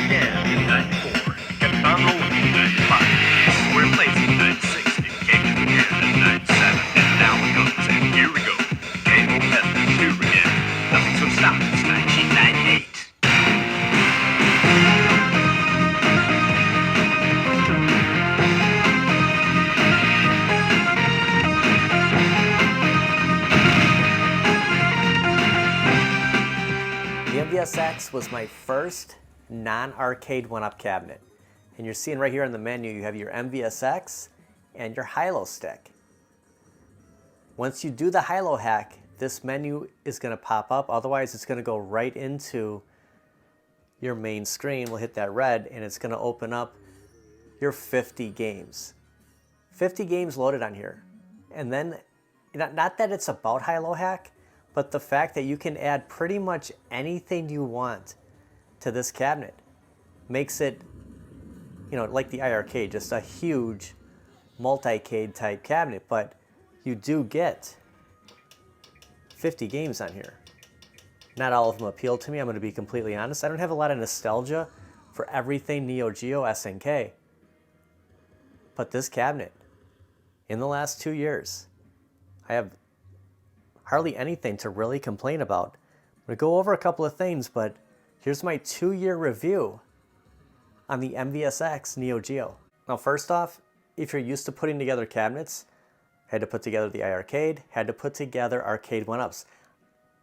began in 94, kept on rolling in 95. We're in place in 96, and came to an end in 97, and now it comes, and here we go. Cable Peddlers, here again. Nothing's gonna stop us, 1998. The MVSX was my first non-arcade one-up cabinet. And you're seeing right here on the menu, you have your MVSX and your high-low stick. Once you do the high-low hack, this menu is going to pop up. Otherwise, it's going to go right into your main screen. We'll hit that red, and it's going to open up your 50 games. 50 games loaded on here. And then, not that it's about high-low hack, but the fact that you can add pretty much anything you want to this cabinet makes it, like the iArcade, just a huge multi-cade type cabinet. But you do get 50 games on here. Not all of them appeal to me, I'm going to be completely honest. I don't have a lot of nostalgia for everything NEO-GEO SNK. But this cabinet, in the last 2 years, I have hardly anything to really complain about. I'm going to go over a couple of things, but here's my 2-year review on the MVSX NEO-GEO. Now, first off, if you're used to putting together cabinets, had to put together the iArcade, had to put together arcade one-ups.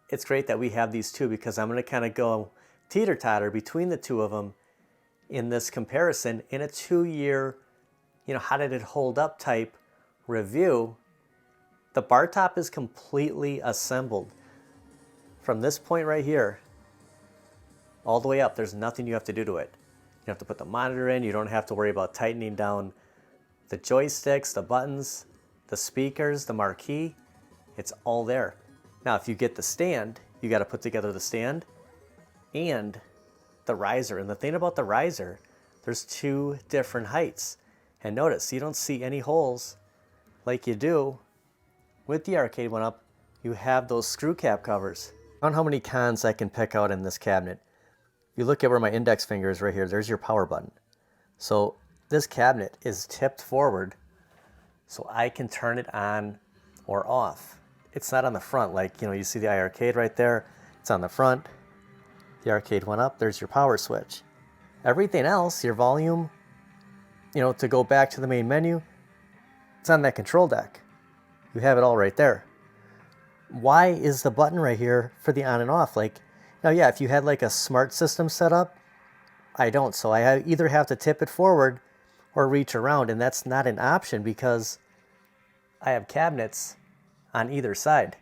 It's great that we have these two because I'm going to kind of go teeter-totter between the two of them in this comparison in a 2-year, how did it hold up type review. The bar top is completely assembled. From this point right here, all the way up, there's nothing you have to do to it. You have to put the monitor in, you don't have to worry about tightening down the joysticks, the buttons, the speakers, the marquee. It's all there. Now, if you get the stand, you got to put together the stand and the riser. And the thing about the riser, there's 2 different heights. And notice, you don't see any holes like you do with the arcade one-up. You have those screw cap covers. I don't know how many cons I can pick out in this cabinet. If you look at where my index finger is right here, there's your power button. So this cabinet is tipped forward so I can turn it on or off. It's not on the front like, you see the iArcade right there. It's on the front. The arcade one-up, there's your power switch. Everything else, your volume, to go back to the main menu, it's on that control deck. You have it all right there. Why is the button right here for the on and off? Now, yeah, if you had like a smart system set up, I don't. So I either have to tip it forward or reach around, and that's not an option because I have cabinets on either side.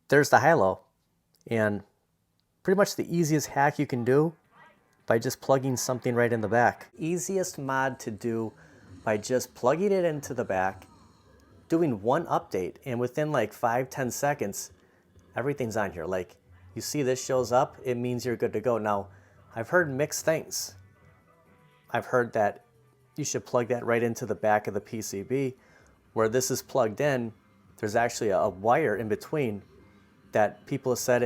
There's the high-low, and pretty much the easiest hack you can do by just plugging something right in the back. Easiest mod to do by just plugging it into the back, doing one update, and within like 5-10 seconds, everything's on here. Like, you see this shows up, it means you're good to go. Now, I've heard mixed things. I've heard that you should plug that right into the back of the PCB. Where this is plugged in, there's actually a wire in between that people have said,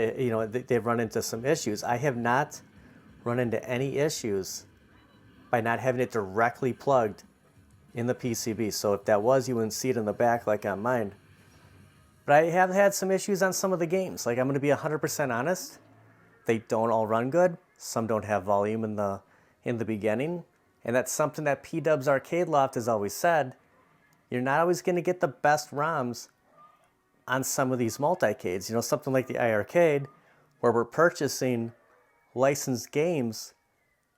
they've run into some issues. I have not run into any issues by not having it directly plugged in the PCB. So if that was, you wouldn't see it in the back like on mine. But I have had some issues on some of the games. Like, I'm going to be 100% honest. They don't all run good. Some don't have volume in the beginning. And that's something that P-Dub's Arcade Loft has always said. You're not always going to get the best ROMs on some of these multi-cades. Something like the iArcade, where we're purchasing licensed games.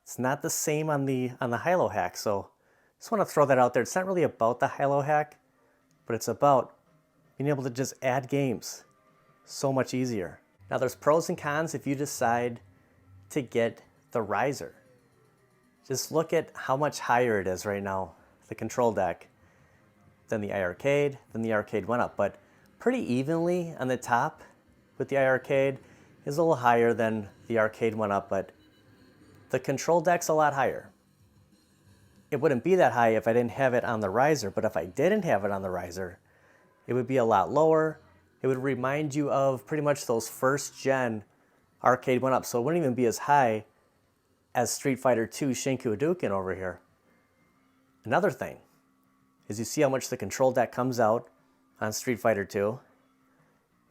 It's not the same on the high-low hack. So just want to throw that out there. It's not really about the high-low hack, but it's about being able to just add games so much easier. Now, there's pros and cons if you decide to get the riser. Just look at how much higher it is right now, the control deck, than the iArcade, than the arcade went up. But pretty evenly on the top with the iArcade is a little higher than the arcade went up, but the control deck's a lot higher. It wouldn't be that high if I didn't have it on the riser, but if I didn't have it on the riser, it would be a lot lower. It would remind you of pretty much those first gen arcade went up, so it wouldn't even be as high as Street Fighter 2 Shinku Hadouken over here. Another thing is you see how much the control deck comes out on Street Fighter 2.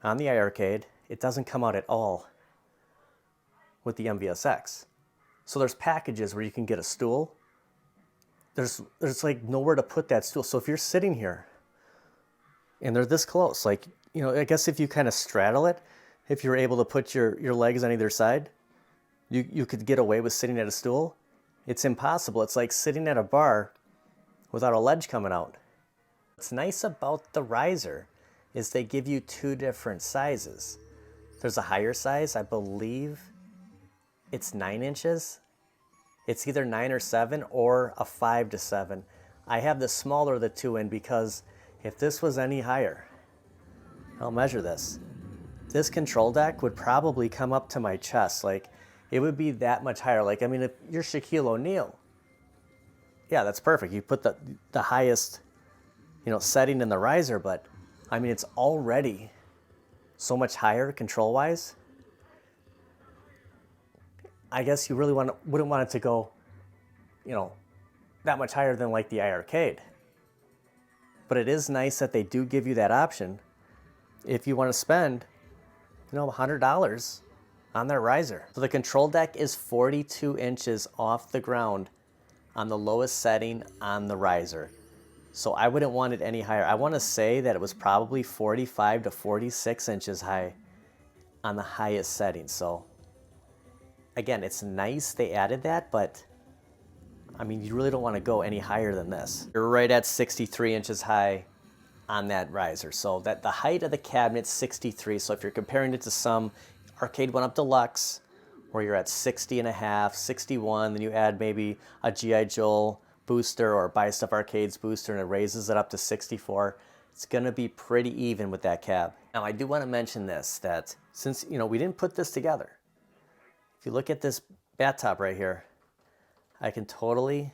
On the iArcade, it doesn't come out at all with the MVSX. So there's packages where you can get a stool. There's like nowhere to put that stool. So if you're sitting here and they're this close, like, you know, I guess if you kind of straddle it, if you're able to put your legs on either side, you could get away with sitting at a stool. It's impossible. It's like sitting at a bar without a ledge coming out. What's nice about the riser is they give you two different sizes. There's a higher size, I believe it's 9 inches. It's either 9 or 7 or a 5 to 7. I have the smaller of the two in because if this was any higher, I'll measure this. This control deck would probably come up to my chest. Like, it would be that much higher. Like, I mean, if you're Shaquille O'Neal, yeah, that's perfect. You put the highest, you know, setting in the riser, but I mean, it's already so much higher control-wise. I guess you really wouldn't want it to go, you know, that much higher than like the iArcade. But it is nice that they do give you that option if you want to spend, you know, $100 on their riser. So the control deck is 42 inches off the ground on the lowest setting on the riser. So I wouldn't want it any higher. I want to say that it was probably 45 to 46 inches high on the highest setting. So again, it's nice they added that, but I mean, you really don't want to go any higher than this. You're right at 63 inches high on that riser. So that the height of the cabinet's 63. So if you're comparing it to some Arcade 1-Up Deluxe, where you're at 60 and a half, 61, then you add maybe a G.I. Joe booster or Buy Stuff Arcades booster and it raises it up to 64. It's gonna be pretty even with that cab. Now I do want to mention this, that since, you know, we didn't put this together, if you look at this bat top right here, I can totally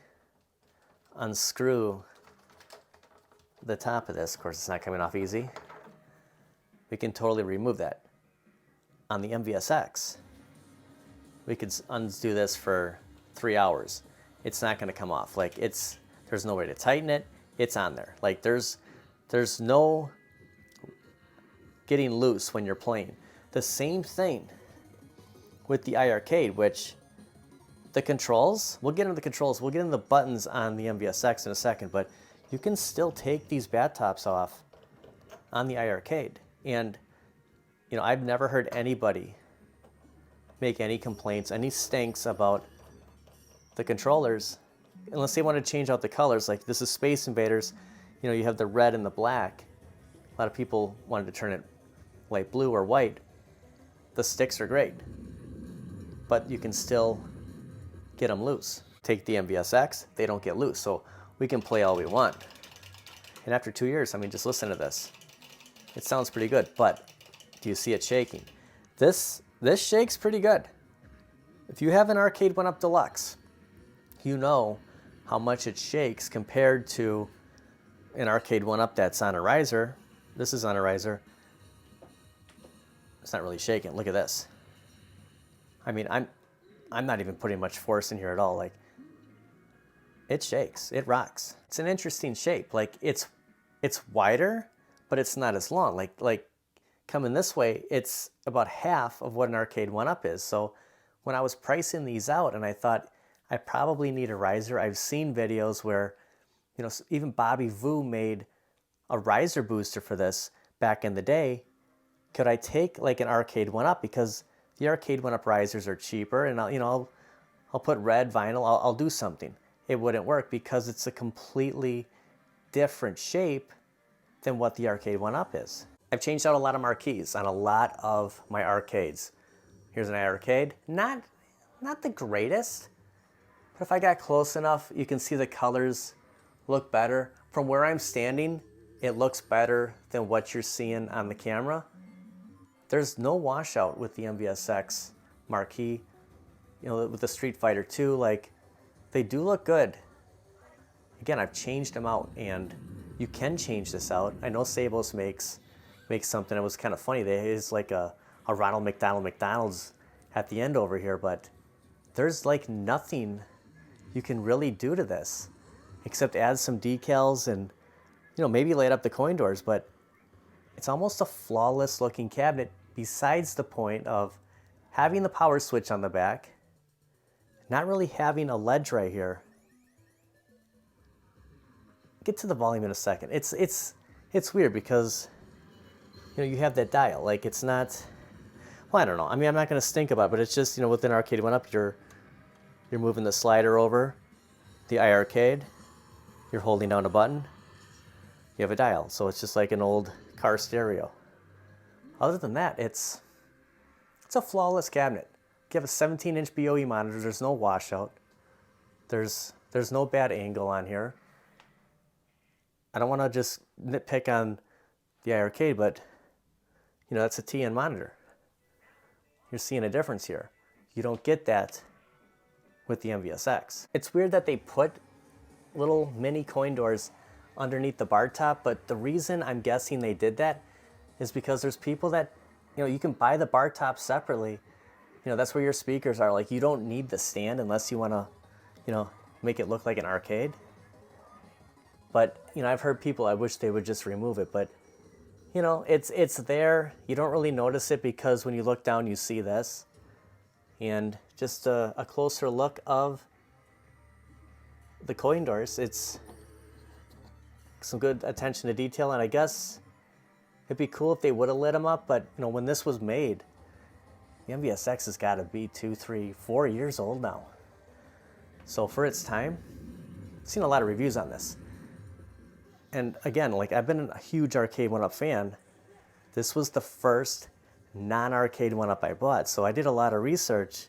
unscrew the top of this. Of course, it's not coming off easy. We can totally remove that. On the MVSX, we could undo this for 3 hours. It's not going to come off. Like, there's no way to tighten it. It's on there. Like, there's no getting loose when you're playing. The same thing with the iArcade, which the controls, we'll get into the controls, we'll get into the buttons on the MVSX in a second, but you can still take these bat tops off on the iArcade. And, you know, I've never heard anybody make any complaints, any stinks about the controllers, unless they want to change out the colors. Like, this is Space Invaders, you know, you have the red and the black. A lot of people wanted to turn it light blue or white. The sticks are great, but you can still get them loose. Take the MVSX, they don't get loose, so we can play all we want. And after 2 years, I mean, just listen to this. It sounds pretty good, but do you see it shaking? This shakes pretty good. If you have an Arcade 1-Up Deluxe, you know how much it shakes compared to an Arcade 1-Up that's on a riser. This is on a riser. It's not really shaking. Look at this. I mean, I'm not even putting much force in here at all. Like, it shakes. It rocks. It's an interesting shape. Like, it's wider, but it's not as long. Like coming this way, it's about half of what an Arcade 1-Up is. So when I was pricing these out and I thought, I probably need a riser. I've seen videos where, you know, even Bobby Vu made a riser booster for this back in the day. Could I take like an Arcade 1-Up, because the Arcade 1-Up risers are cheaper, and I'll put red vinyl. I'll do something. It wouldn't work because it's a completely different shape than what the Arcade 1-Up is. I've changed out a lot of marquees on a lot of my arcades. Here's an iArcade. Not the greatest. But if I got close enough, you can see the colors look better. From where I'm standing, it looks better than what you're seeing on the camera. There's no washout with the MVSX marquee. You know, with the Street Fighter 2, like, they do look good. Again, I've changed them out, and you can change this out. I know Sabos makes something. It was kind of funny. There's like a Ronald McDonald's at the end over here, but there's like nothing you can really do to this except add some decals and, you know, maybe light up the coin doors, but it's almost a flawless looking cabinet besides the point of having the power switch on the back, not really having a ledge right here. Get to the volume in a second. It's weird because, you know, you have that dial. Like, it's not, well, I don't know. I mean, I'm not going to stink about it, but it's just, you know, with an arcade one up, you're moving the slider over the iArcade. You're holding down a button. You have a dial. So it's just like an old car stereo. Other than that, it's a flawless cabinet. You have a 17-inch BOE monitor. There's no washout. There's no bad angle on here. I don't want to just nitpick on the iArcade, but, you know, that's a TN monitor. You're seeing a difference here. You don't get that with the MVSX. It's weird that they put little mini coin doors underneath the bar top, but the reason I'm guessing they did that is because there's people that, you know, you can buy the bar top separately. You know, that's where your speakers are. Like, you don't need the stand unless you want to, you know, make it look like an arcade. But, you know, I've heard people, I wish they would just remove it, but, you know, it's there. You don't really notice it because when you look down, you see this. And just a closer look of the coin doors. It's some good attention to detail, and I guess it'd be cool if they would have lit them up, but, you know, when this was made, the MVSX has got to be 2, 3, 4 years old now. So for its time, I've seen a lot of reviews on this. And again, like, I've been a huge arcade one-up fan. This was the first non-arcade one-up I bought. So I did a lot of research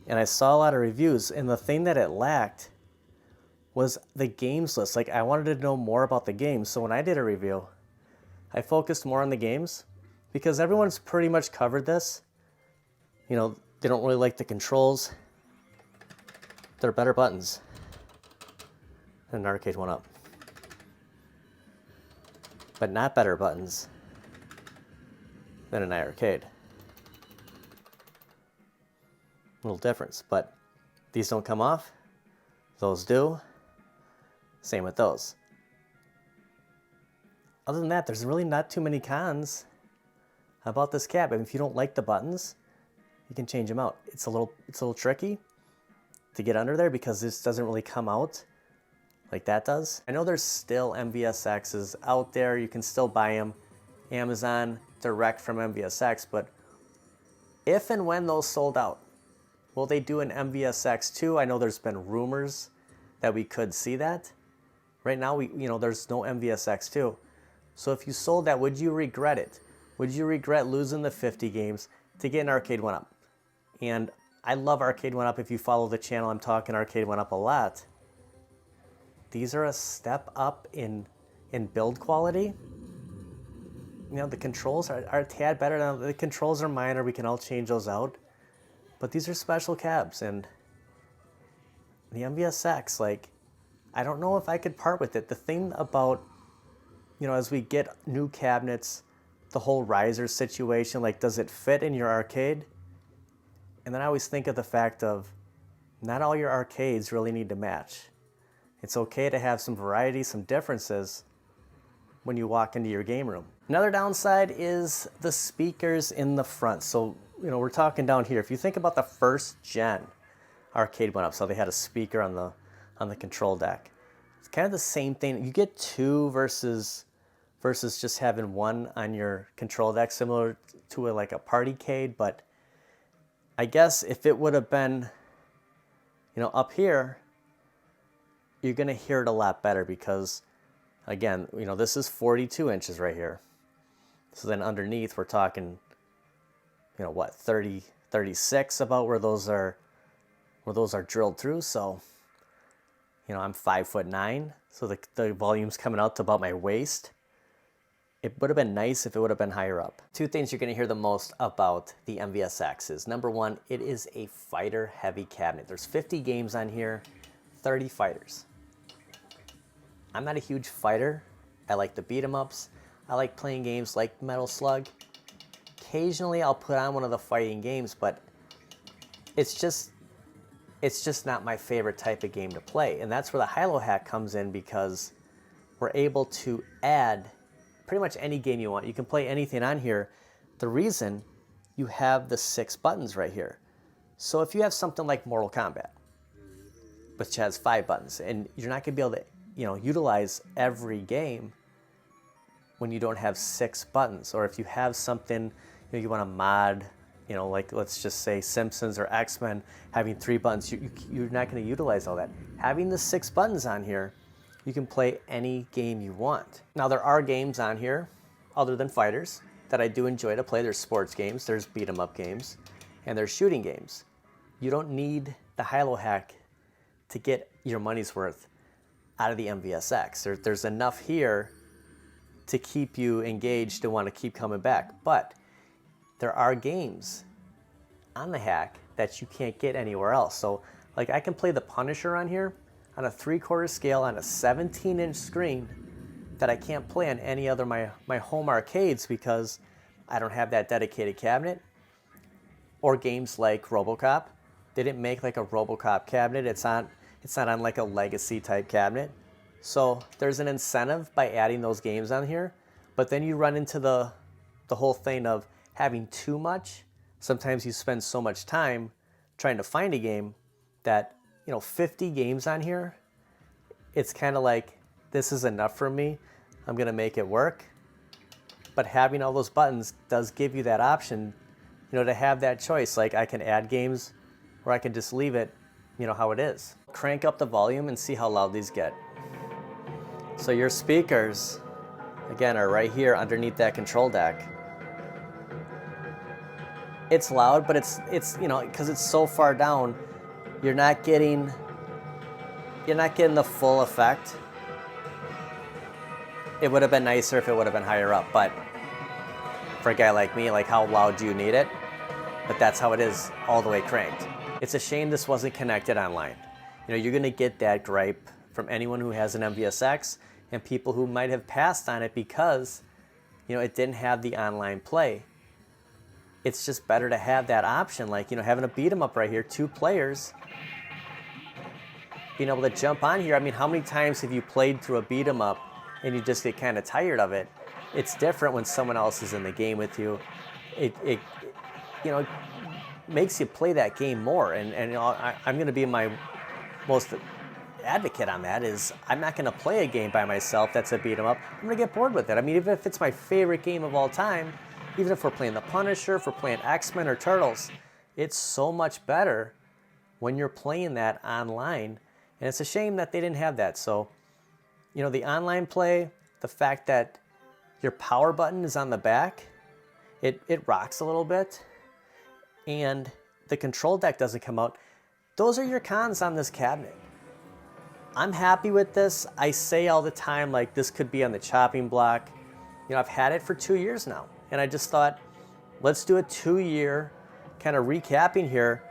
and I saw a lot of reviews, and the thing that it lacked was the games list. Like, I wanted to know more about the games. So when I did a review, I focused more on the games because everyone's pretty much covered this. You know, they don't really like the controls. They're better buttons than an arcade one-up. But not better buttons than an iArcade. Little difference, but these don't come off. Those do. Same with those. Other than that, there's really not too many cons about this cab. I mean, if you don't like the buttons, you can change them out. It's a little tricky to get under there because this doesn't really come out like that does. I know there's still MVSXs out there. You can still buy them Amazon direct from MVSX, but if and when those sold out, will they do an MVSX 2? I know there's been rumors that we could see that. Right now, there's no MVSX 2. So if you sold that, would you regret it? Would you regret losing the 50 games to get an arcade one-up? And I love arcade one-up. If you follow the channel, I'm talking arcade one-up a lot. These are a step up in build quality. You know, the controls are a tad better. Now, the controls are minor. We can all change those out. But these are special cabs. And the MVSX, like, I don't know if I could part with it. The thing about, you know, as we get new cabinets, the whole riser situation, like, does it fit in your arcade? And then I always think of the fact of not all your arcades really need to match. It's okay to have some variety, some differences when you walk into your game room. Another downside is the speakers in the front. So, you know, we're talking down here. If you think about the first gen arcade one-up, so they had a speaker on the control deck. It's kind of the same thing. You get two versus just having one on your control deck, similar to like a partycade. But I guess if it would have been, you know, up here, you're going to hear it a lot better because, again, you know, this is 42 inches right here. So then underneath, we're talking, you know, what, 30, 36 about where those are drilled through. So, you know, I'm 5'9", so the volume's coming out to about my waist. It would have been nice if it would have been higher up. Two things you're going to hear the most about the MVSX is, number one, it is a fighter-heavy cabinet. There's 50 games on here, 30 fighters. I'm not a huge fighter. I like the beat 'em ups. I like playing games like Metal Slug. Occasionally I'll put on one of the fighting games, but it's just it's just not my favorite type of game to play. And that's where the high-low hack comes in, because we're able to add pretty much any game you want. You can play anything on here. The reason, you have the 6 buttons right here. So if you have something like Mortal Kombat, which has 5 buttons, and you're not going to be able to, utilize every game when you don't have 6 buttons. Or if you have something, you want to mod, like let's just say Simpsons or X-Men having 3 buttons, you're not going to utilize all that. Having the 6 buttons on here, you can play any game you want. Now there are games on here, other than fighters, that I do enjoy to play. There's sports games, there's beat 'em up games, and there's shooting games. You don't need the high-low hack to get your money's worth out of the MVSX. There's enough here to keep you engaged and want to keep coming back. But there are games on the hack that you can't get anywhere else. So like I can play the Punisher on here on a 3/4 scale on a 17-inch screen that I can't play on any other my home arcades, because I don't have that dedicated cabinet. Or games like RoboCop. They didn't make like a RoboCop cabinet. It's not on like a legacy type cabinet. So there's an incentive by adding those games on here, but then you run into the whole thing of having too much. Sometimes you spend so much time trying to find a game that, 50 games on here, it's kind of like, this is enough for me. I'm going to make it work. But having all those buttons does give you that option, to have that choice. Like I can add games, or I can just leave it, how it is. Crank up the volume and see how loud these get. So your speakers, again, are right here underneath that control deck. It's loud, but it's because it's so far down, you're not getting the full effect. It would have been nicer if it would have been higher up, but for a guy like me, like how loud do you need it? But that's how it is, all the way cranked. It's a shame this wasn't connected online. You're gonna get that gripe from anyone who has an MVSX and people who might have passed on it because, it didn't have the online play. It's just better to have that option, like, having a beat 'em up right here, 2 players, being able to jump on here. I mean, how many times have you played through a beat 'em up and you just get kind of tired of it? It's different when someone else is in the game with you. It makes you play that game more. And I'm going to be my most advocate on that. Is I'm not going to play a game by myself that's a beat 'em up. I'm going to get bored with it. I mean, even if it's my favorite game of all time, even if we're playing the Punisher, if we're playing X-Men or Turtles, it's so much better when you're playing that online. And it's a shame that they didn't have that. So, the online play, the fact that your power button is on the back, it rocks a little bit, and the control deck doesn't come out. Those are your cons on this cabinet. I'm happy with this. I say all the time, like, this could be on the chopping block. I've had it for 2 years now, and I just thought, let's do a 2-year kind of recapping here.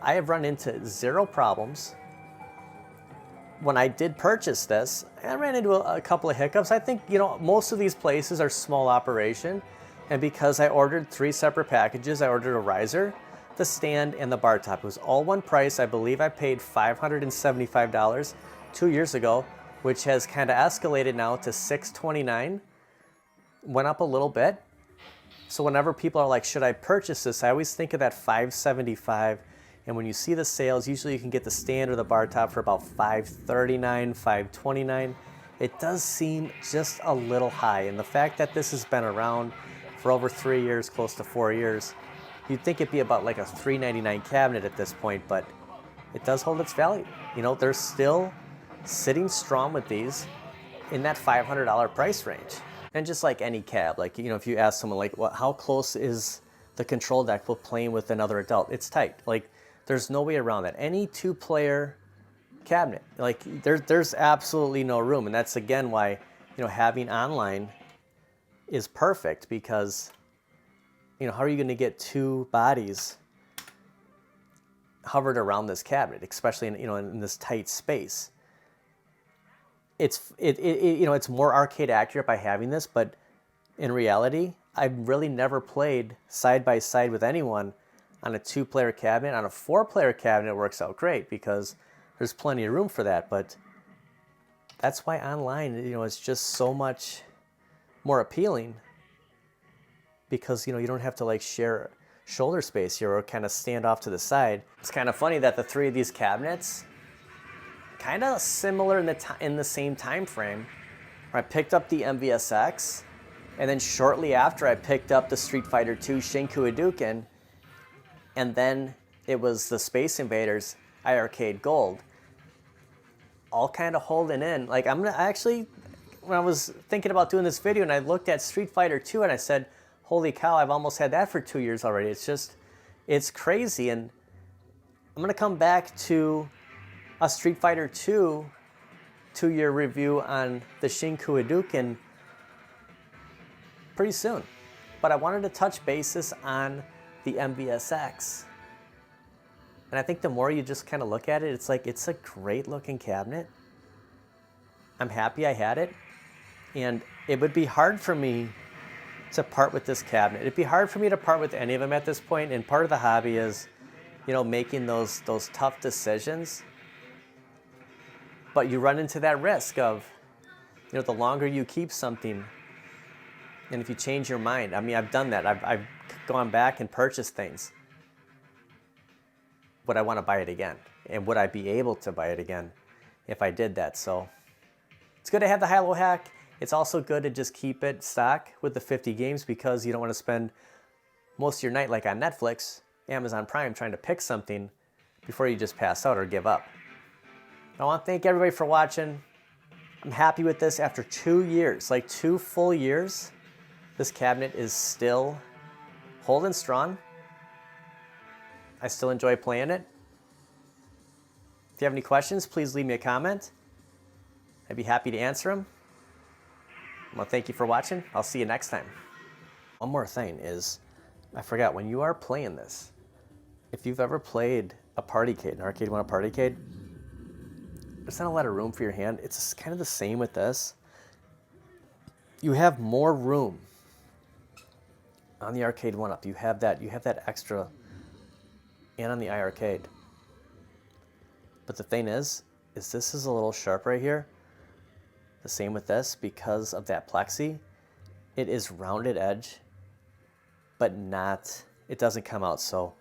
I have run into 0 problems. When I did purchase this, I ran into a couple of hiccups. I think, most of these places are small operation. And because I ordered 3 separate packages, I ordered a riser, the stand, and the bar top. It was all one price. I believe I paid $575 2 years ago, which has kind of escalated now to $629. Went up a little bit. So whenever people are like, should I purchase this? I always think of that $575. And when you see the sales, usually you can get the stand or the bar top for about $539, $529. It does seem just a little high. And the fact that this has been around for over 3 years, close to 4 years, you'd think it'd be about like a $399 cabinet at this point, but it does hold its value. They're still sitting strong with these in that $500 price range. And just like any cab, like, if you ask someone like, how close is the control deck with playing with another adult? It's tight. Like, there's no way around that. Any 2-player cabinet, like, there's absolutely no room. And that's again why, having online is perfect, because, how are you going to get 2 bodies hovered around this cabinet, especially in this tight space? It's more arcade accurate by having this, but in reality, I've really never played side by side with anyone On a 2-player cabinet, on a 4-player cabinet, it works out great because there's plenty of room for that. But that's why online, it's just so much more appealing, because you don't have to like share shoulder space here or kind of stand off to the side. It's kind of funny that the 3 of these cabinets kind of similar in the same time frame. I picked up the MVSX, and then shortly after I picked up the Street Fighter II Shinku Hadouken, and then it was the Space Invaders iArcade Gold. All kind of holding in. Like, I'm gonna actually, when I was thinking about doing this video and I looked at Street Fighter II and I said, holy cow, I've almost had that for 2 years already. It's crazy. And I'm gonna come back to a Street Fighter II 2-year review on the Shinku Hadouken pretty soon. But I wanted to touch bases on the MVSX. And I think the more you just kind of look at it, it's a great looking cabinet. I'm happy I had it. And it would be hard for me to part with this cabinet. It'd be hard for me to part with any of them at this point. And part of the hobby is, making those tough decisions. But you run into that risk of, the longer you keep something, and if you change your mind. I mean, I've done that. I've gone back and purchased things. Would I want to buy it again? And would I be able to buy it again if I did that? So it's good to have the high-low hack. It's also good to just keep it stock with the 50 games, because you don't want to spend most of your night like on Netflix, Amazon Prime, trying to pick something before you just pass out or give up. I want to thank everybody for watching. I'm happy with this after 2 years, like 2 full years. This cabinet is still holding strong. I still enjoy playing it. If you have any questions, please leave me a comment. I'd be happy to answer them. Well, thank you for watching. I'll see you next time. One more thing is, I forgot, when you are playing this, if you've ever played a partycade, an arcade one, a partycade, there's not a lot of room for your hand. It's kind of the same with this. You have more room on the arcade one-up. You have that extra, and on the iArcade. But the thing is this is a little sharp right here. The same with this, because of that plexi. It is rounded edge, but it doesn't come out. So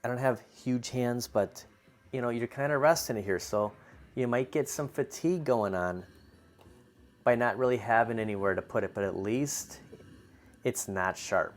I don't have huge hands, but you're kind of resting it here. So you might get some fatigue going on by not really having anywhere to put it, but at least it's not sharp.